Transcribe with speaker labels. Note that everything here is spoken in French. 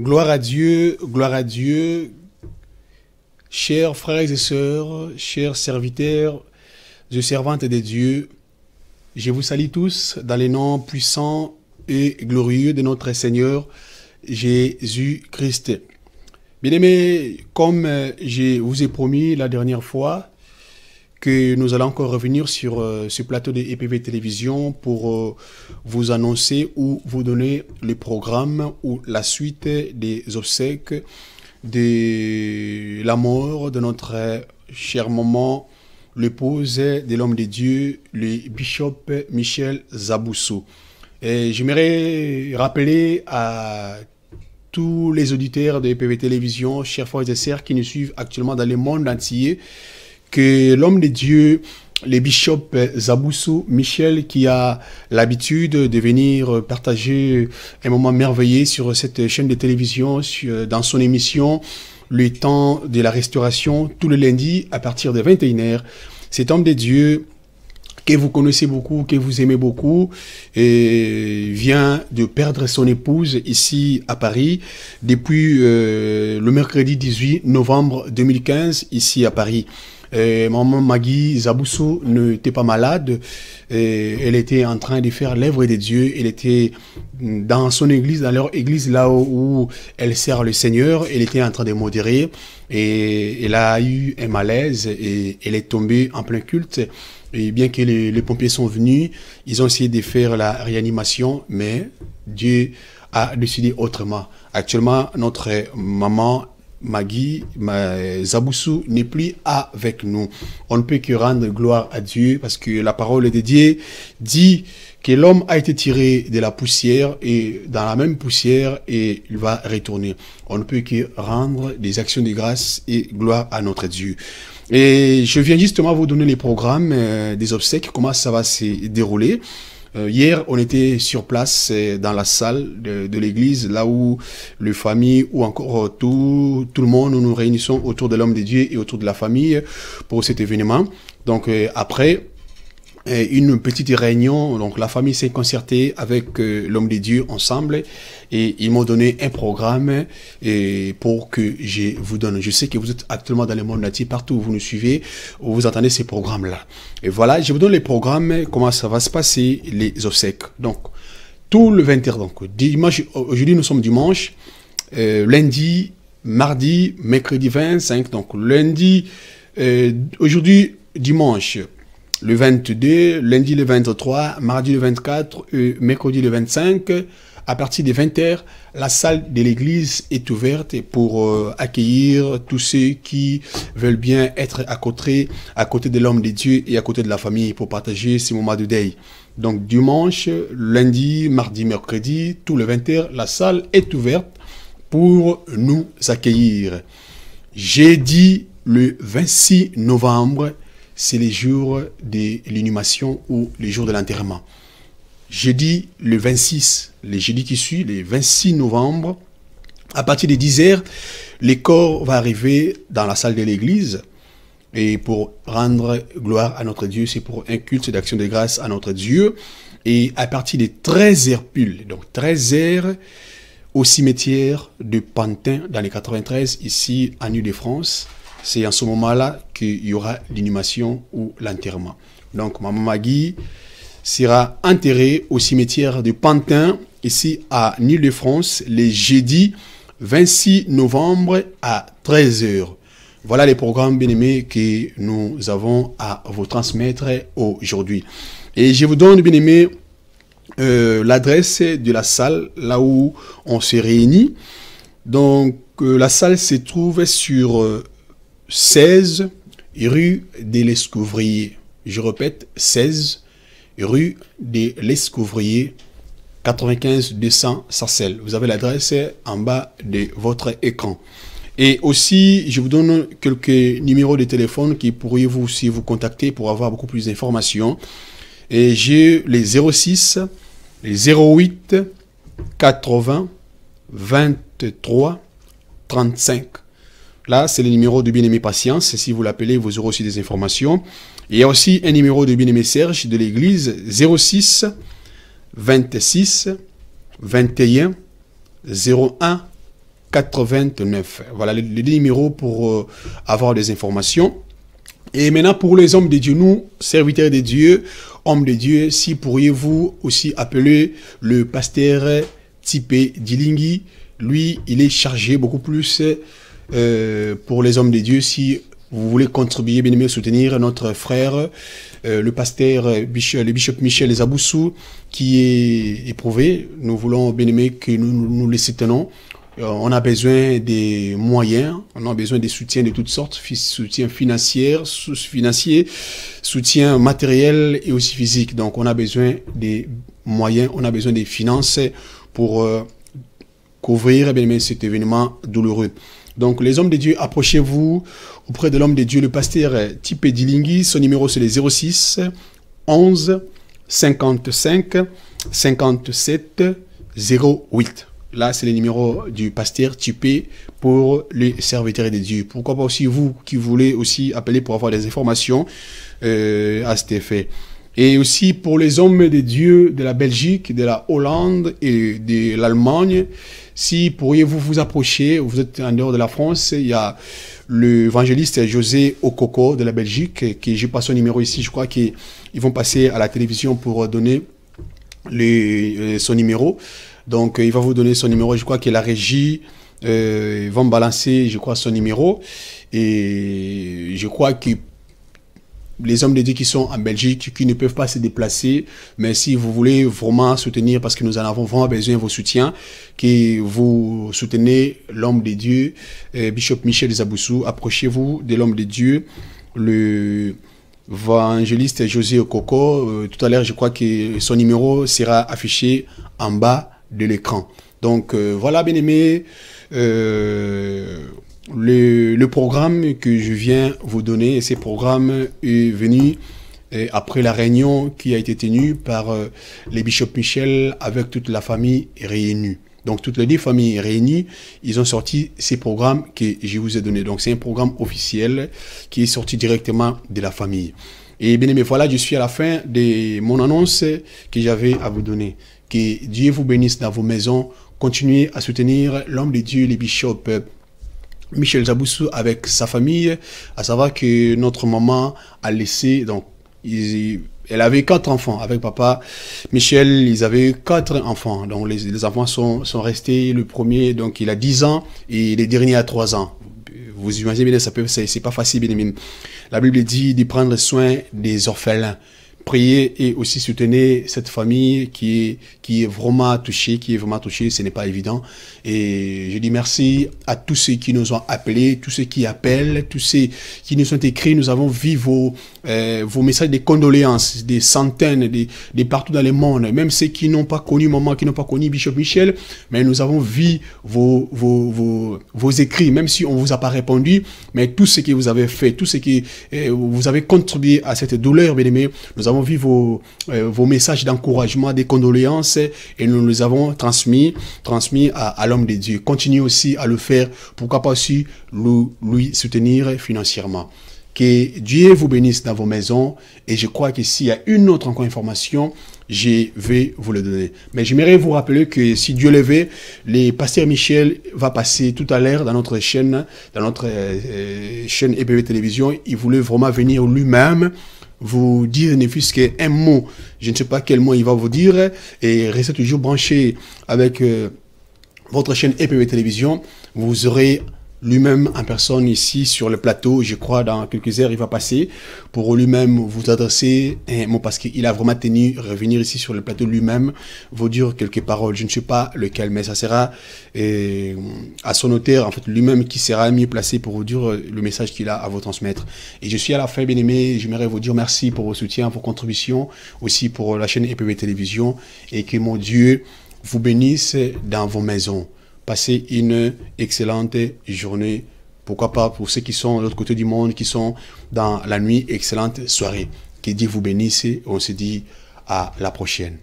Speaker 1: gloire à Dieu, chers frères et sœurs, chers serviteurs et servantes de Dieu, je vous salue tous dans les noms puissants et glorieux de notre Seigneur Jésus-Christ. Bien-aimés, comme je vous ai promis la dernière fois, que nous allons encore revenir sur ce plateau de EPV Télévision pour vous annoncer ou vous donner le programme ou la suite des obsèques de la mort de notre cher maman, l'épouse de l'homme de Dieu, le bishop Michel Zaboussou. Et j'aimerais rappeler à tous les auditeurs de EPV Télévision, chers frères et sœurs qui nous suivent actuellement dans le monde entier, que l'homme de Dieu, le bishop Zaboussou Michel, qui a l'habitude de venir partager un moment merveilleux sur cette chaîne de télévision, dans son émission Le temps de la restauration, tous les lundis à partir de 21h. Cet homme de Dieu que vous connaissez beaucoup, que vous aimez beaucoup, et vient de perdre son épouse ici à Paris depuis le mercredi 18 novembre 2015 ici à Paris. Maman Magui Zaboussou n'était pas malade, elle était en train de faire l'œuvre de Dieu, elle était dans son église, dans leur église là où elle sert le Seigneur, elle était en train de modérer et elle a eu un malaise et elle est tombée en plein culte. Et bien que les pompiers sont venus, ils ont essayé de faire la réanimation, mais Dieu a décidé autrement. Actuellement, notre maman Magui Zaboussou n'est plus avec nous. On ne peut que rendre gloire à Dieu parce que la parole de Dieu dit que l'homme a été tiré de la poussière et dans la même poussière et il va retourner. On ne peut que rendre des actions de grâce et gloire à notre Dieu. Et je viens justement vous donner les programmes des obsèques, comment ça va se dérouler. Hier, on était sur place dans la salle de l'église, là où les familles ou encore tout le monde, nous nous réunissons autour de l'homme de Dieu et autour de la famille pour cet événement. Donc après une petite réunion, donc la famille s'est concertée avec l'homme de Dieu ensemble et ils m'ont donné un programme pour que je vous donne. Je sais que vous êtes actuellement dans le monde entier, partout où vous nous suivez, où vous entendez ces programmes-là. Et voilà, je vous donne les programmes, comment ça va se passer, les obsèques. Donc, tout le 20h, donc dimanche, aujourd'hui nous sommes dimanche, lundi, mardi, mercredi 25, donc lundi, aujourd'hui dimanche, le 22, lundi le 23, mardi le 24, mercredi le 25, à partir des 20h, la salle de l'église est ouverte pour accueillir tous ceux qui veulent bien être à côté de l'homme de Dieu et à côté de la famille pour partager ces moments de deuil. Donc dimanche, lundi, mardi, mercredi, tout le 20h, la salle est ouverte pour nous accueillir. Jeudi le 26 novembre, c'est les jours de l'inhumation ou les jours de l'enterrement. Jeudi, le 26, le jeudi qui suit, le 26 novembre, à partir de 10h, le corps va arriver dans la salle de l'église. Et pour rendre gloire à notre Dieu, c'est pour un culte d'action de grâce à notre Dieu. Et à partir de 13h pile, donc 13h, au cimetière de Pantin, dans les 93, ici à Île-de-France, c'est en ce moment-là qu'il y aura l'inhumation ou l'enterrement. Donc, maman Magui sera enterrée au cimetière de Pantin, ici à Île-de-France, le jeudi 26 novembre à 13h. Voilà les programmes bien-aimés que nous avons à vous transmettre aujourd'hui. Et je vous donne, bien-aimés, l'adresse de la salle, là où on se réunit. Donc, la salle se trouve sur 16 rue de l'Escouvrier. Je répète, 16 rue de l'Escouvrier, 95 200 Sarcelles. Vous avez l'adresse en bas de votre écran. Et aussi, je vous donne quelques numéros de téléphone qui pourriez vous aussi vous contacter pour avoir beaucoup plus d'informations. Et j'ai les 06, les 08, 80, 23, 35. Là, c'est le numéro de bien-aimé Patience. Si vous l'appelez, vous aurez aussi des informations. Il y a aussi un numéro de bien-aimé Serge de l'église, 06 26 21 01 89. Voilà les numéros pour avoir des informations. Et maintenant, pour les hommes de Dieu, nous, serviteurs de Dieu, hommes de Dieu, si pourriez-vous aussi appeler le pasteur Tipé Dilingui. Lui, il est chargé beaucoup plus pour les hommes de Dieu. Si vous voulez contribuer, bien aimé, soutenir notre frère, le pasteur, le bishop Michel Zaboussou, qui est éprouvé. Nous voulons, bien aimé, que nous le soutenons. On a besoin des moyens, on a besoin des soutiens de toutes sortes, soutien financier, soutien matériel et aussi physique. Donc on a besoin des moyens, on a besoin des finances pour couvrir bien, cet événement douloureux. Donc les hommes de Dieu, approchez-vous auprès de l'homme de Dieu, le pasteur Tipé Dilingui. Son numéro c'est le 06 11 55 57 08. Là, c'est le numéro du pasteur Tipé pour les serviteurs de Dieu. Pourquoi pas aussi vous qui voulez aussi appeler pour avoir des informations à cet effet. Et aussi pour les hommes de Dieu de la Belgique, de la Hollande et de l'Allemagne, si pourriez-vous vous approcher, vous êtes en dehors de la France, il y a l'évangéliste José Okoko de la Belgique, qui j'ai pas son numéro ici, je crois qu'ils vont passer à la télévision pour donner son numéro. Donc, il va vous donner son numéro. Je crois que la régie va me balancer, je crois, son numéro. Et je crois que les hommes de Dieu qui sont en Belgique, qui ne peuvent pas se déplacer, mais si vous voulez vraiment soutenir, parce que nous en avons vraiment besoin de vos soutiens, que vous soutenez l'homme de Dieu, Bishop Michel Zaboussou, approchez-vous de l'homme de Dieu, le évangéliste José Okoko. Tout à l'heure, je crois que son numéro sera affiché en bas de l'écran. Donc voilà, bien aimé, le programme que je viens vous donner. Ce programme est venu après la réunion qui a été tenue par les bishops Michel avec toute la famille réunie. Donc toutes les deux familles réunies, ils ont sorti ces programmes que je vous ai donnés. Donc c'est un programme officiel qui est sorti directement de la famille. Et bien aimé, voilà, je suis à la fin de mon annonce que j'avais à vous donner. Que Dieu vous bénisse dans vos maisons. Continuez à soutenir l'homme de Dieu, les bishops Michel Zaboussou avec sa famille. À savoir que notre maman a laissé, donc, elle avait 4 enfants. Avec papa Michel, ils avaient 4 enfants. Donc les enfants sont restés. Le premier, donc il a 10 ans et le dernier a 3 ans. Vous imaginez bien, c'est pas facile, bien aimé. La Bible dit de prendre soin des orphelins. Priez et aussi soutenez cette famille qui est vraiment touchée, ce n'est pas évident. Et je dis merci à tous ceux qui nous ont appelés, tous ceux qui appellent, tous ceux qui nous ont écrits. Nous avons vu vos messages de condoléances, des centaines, de partout dans le monde, même ceux qui n'ont pas connu maman, qui n'ont pas connu Bishop Michel, mais nous avons vu vos écrits, même si on ne vous a pas répondu, mais tout ce que vous avez fait, tout ce que vous avez contribué à cette douleur, bien aimé, nous avons vu vos messages d'encouragement, des condoléances, et nous les avons transmis à l'homme de Dieu. Continuez aussi à le faire, pourquoi pas aussi lui soutenir financièrement. Que Dieu vous bénisse dans vos maisons, et je crois que s'il y a une autre encore information, je vais vous le donner. Mais j'aimerais vous rappeler que si Dieu le veut, le pasteur Michel va passer tout à l'heure dans notre chaîne, EPV Télévision. Il voulait vraiment venir lui-même vous dire ne fût-ce qu'un mot. Je ne sais pas quel mot il va vous dire, et restez toujours branché avec votre chaîne EPV Télévision. Vous aurez lui-même en personne ici sur le plateau. Je crois dans quelques heures il va passer pour lui-même vous adresser un mot, parce qu'il a vraiment tenu à revenir ici sur le plateau lui-même, vous dire quelques paroles. Je ne sais pas lequel, mais ça sera à son auteur en fait lui-même qui sera mieux placé pour vous dire le message qu'il a à vous transmettre. Et je suis à la fin, bien aimé. J'aimerais vous dire merci pour vos soutiens, vos contributions, aussi pour la chaîne EPV Télévision, et que mon Dieu vous bénisse dans vos maisons. Passez une excellente journée. Pourquoi pas pour ceux qui sont de l'autre côté du monde, qui sont dans la nuit, excellente soirée. Que Dieu vous bénisse. On se dit à la prochaine.